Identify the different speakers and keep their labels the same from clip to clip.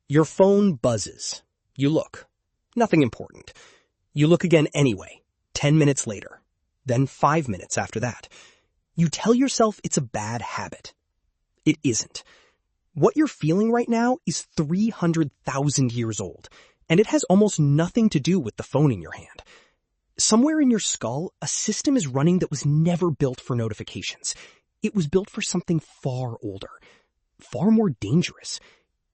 Speaker 1: Your phone buzzes. You look. Nothing important. You look again anyway, 10 minutes later. Then 5 minutes after that. You tell yourself it's a bad habit. It isn't. What you're feeling right now is 300,000 years old, and it has almost nothing to do with the phone in your hand. Somewhere in your skull, a system is running that was never built for notifications. It was built for something far older, far more dangerous,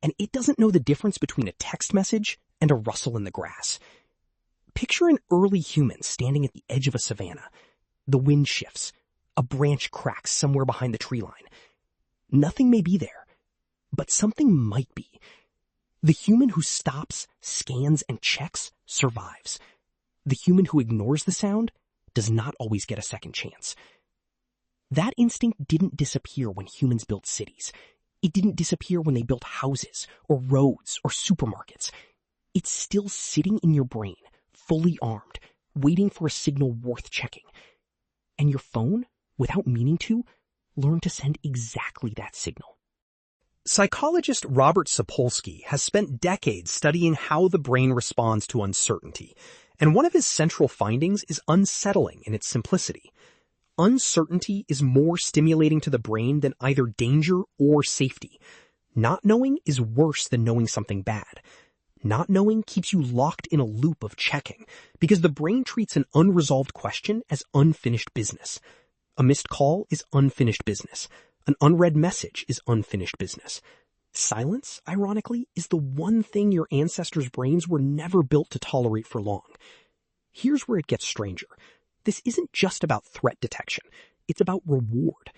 Speaker 1: and it doesn't know the difference between a text message and a rustle in the grass. Picture an early human standing at the edge of a savanna. The wind shifts. A branch cracks somewhere behind the tree line. Nothing may be there, but something might be. The human who stops, scans, and checks survives. The human who ignores the sound does not always get a second chance. That instinct didn't disappear when humans built cities. It didn't disappear when they built houses or roads or supermarkets. It's still sitting in your brain, fully armed, waiting for a signal worth checking. And your phone, without meaning to, learned to send exactly that signal. Psychologist Robert Sapolsky has spent decades studying how the brain responds to uncertainty, and one of his central findings is unsettling in its simplicity. Uncertainty is more stimulating to the brain than either danger or safety. Not knowing is worse than knowing something bad. Not knowing keeps you locked in a loop of checking, because the brain treats an unresolved question as unfinished business. A missed call is unfinished business. An unread message is unfinished business. Silence, ironically, is the one thing your ancestors' brains were never built to tolerate for long. Here's where it gets stranger. This isn't just about threat detection. It's about reward.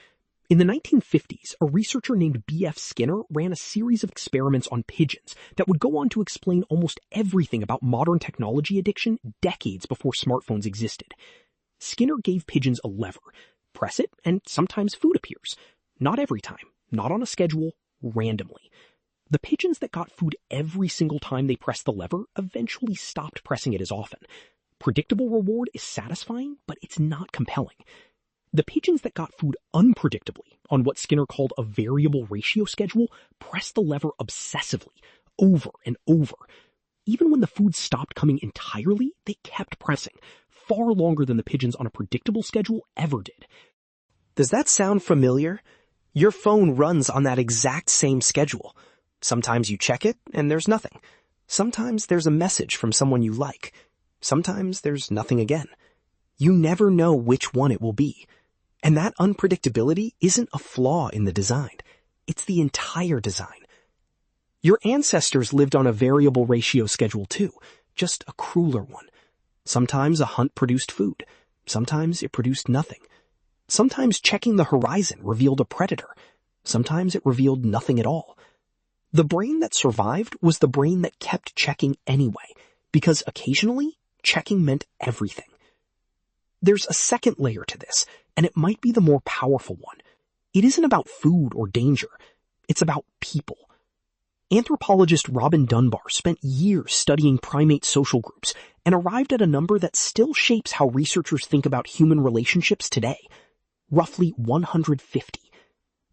Speaker 1: In the 1950s, a researcher named B.F. Skinner ran a series of experiments on pigeons that would go on to explain almost everything about modern technology addiction decades before smartphones existed. Skinner gave pigeons a lever. Press it, and sometimes food appears. Not every time, not on a schedule, randomly. The pigeons that got food every single time they pressed the lever eventually stopped pressing it as often. Predictable reward is satisfying, but it's not compelling. The pigeons that got food unpredictably, on what Skinner called a variable ratio schedule, pressed the lever obsessively, over and over. Even when the food stopped coming entirely, they kept pressing, far longer than the pigeons on a predictable schedule ever did. Does that sound familiar? Your phone runs on that exact same schedule. Sometimes you check it, and there's nothing. Sometimes there's a message from someone you like. Sometimes there's nothing again. You never know which one it will be. And that unpredictability isn't a flaw in the design. It's the entire design. Your ancestors lived on a variable ratio schedule too, just a crueler one. Sometimes a hunt produced food. Sometimes it produced nothing. Sometimes checking the horizon revealed a predator. Sometimes it revealed nothing at all. The brain that survived was the brain that kept checking anyway, because occasionally, checking meant everything. There's a second layer to this, and it might be the more powerful one. It isn't about food or danger. It's about people. Anthropologist Robin Dunbar spent years studying primate social groups and arrived at a number that still shapes how researchers think about human relationships today. Roughly 150.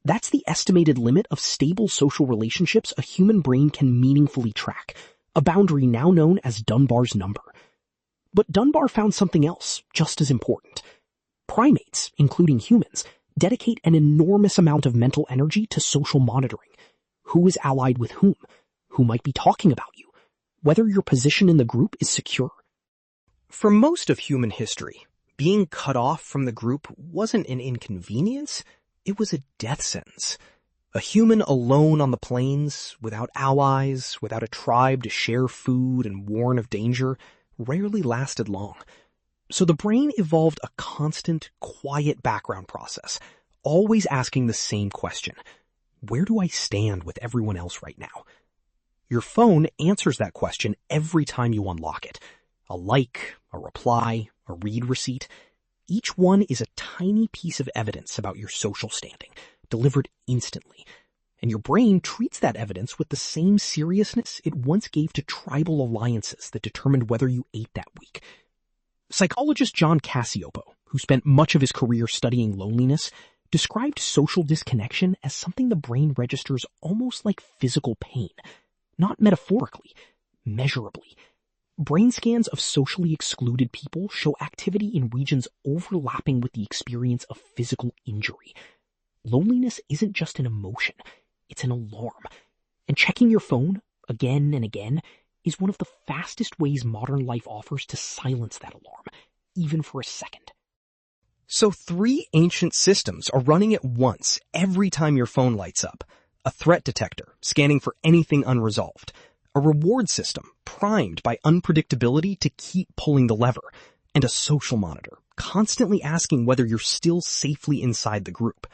Speaker 1: That's the estimated limit of stable social relationships a human brain can meaningfully track, a boundary now known as Dunbar's number. But Dunbar found something else just as important. Primates, including humans, dedicate an enormous amount of mental energy to social monitoring. Who is allied with whom? Who might be talking about you? Whether your position in the group is secure. For most of human history, being cut off from the group wasn't an inconvenience, it was a death sentence. A human alone on the plains, without allies, without a tribe to share food and warn of danger, rarely lasted long. So the brain evolved a constant, quiet background process, always asking the same question. Where do I stand with everyone else right now? Your phone answers that question every time you unlock it. A like, a reply, a read receipt. Each one is a tiny piece of evidence about your social standing, delivered instantly. And your brain treats that evidence with the same seriousness it once gave to tribal alliances that determined whether you ate that week. Psychologist John Cacioppo, who spent much of his career studying loneliness, described social disconnection as something the brain registers almost like physical pain.
Speaker 2: Not metaphorically, measurably. Brain scans of socially excluded people show activity in regions overlapping with the experience of physical injury. Loneliness isn't just an emotion, it's an alarm. And checking your phone, again and again, is one of the fastest ways modern life offers to silence that alarm, even for a second.
Speaker 1: So 3 ancient systems are running at once every time your phone lights up. A threat detector, scanning for anything unresolved. A reward system, primed by unpredictability to keep pulling the lever. And a social monitor, constantly asking whether you're still safely inside the group.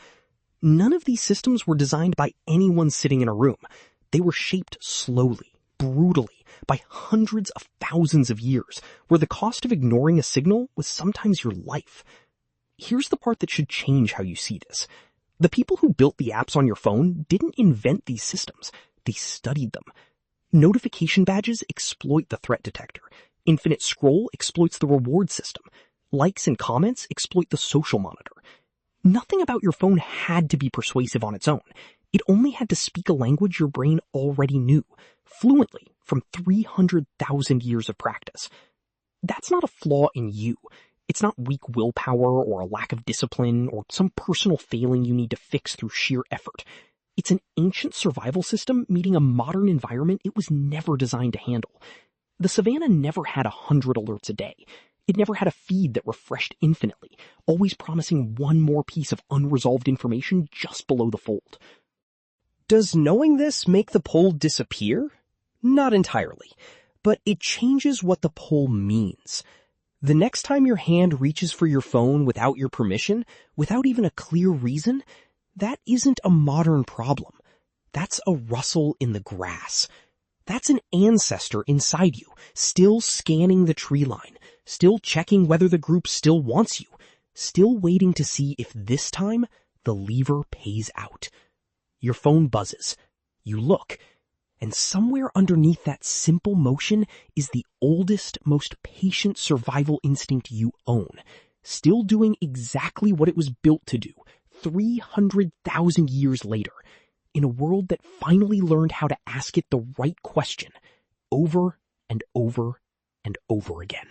Speaker 1: None of these systems were designed by anyone sitting in a room. They were shaped slowly, brutally, by hundreds of thousands of years, where the cost of ignoring a signal was sometimes your life. Here's the part that should change how you see this. The people who built the apps on your phone didn't invent these systems. They studied them. Notification badges exploit the threat detector. Infinite scroll exploits the reward system. Likes and comments exploit the social monitor. Nothing about your phone had to be persuasive on its own. It only had to speak a language your brain already knew, fluently, from 300,000 years of practice. That's not a flaw in you. It's not weak willpower or a lack of discipline or some personal failing you need to fix through sheer effort. It's an ancient survival system meeting a modern environment it was never designed to handle. The savannah never had 100 alerts a day. It never had a feed that refreshed infinitely, always promising one more piece of unresolved information just below the fold. Does knowing this make the pull disappear? Not entirely, but it changes what the pull means. The next time your hand reaches for your phone without your permission, without even a clear reason, that isn't a modern problem. That's a rustle in the grass. That's an ancestor inside you, still scanning the tree line, still checking whether the group still wants you, still waiting to see if this time the lever pays out. Your phone buzzes. You look. And somewhere underneath that simple motion is the oldest, most patient survival instinct you own, still doing exactly what it was built to do 300,000 years later, in a world that finally learned how to ask it the right question over and over and over again.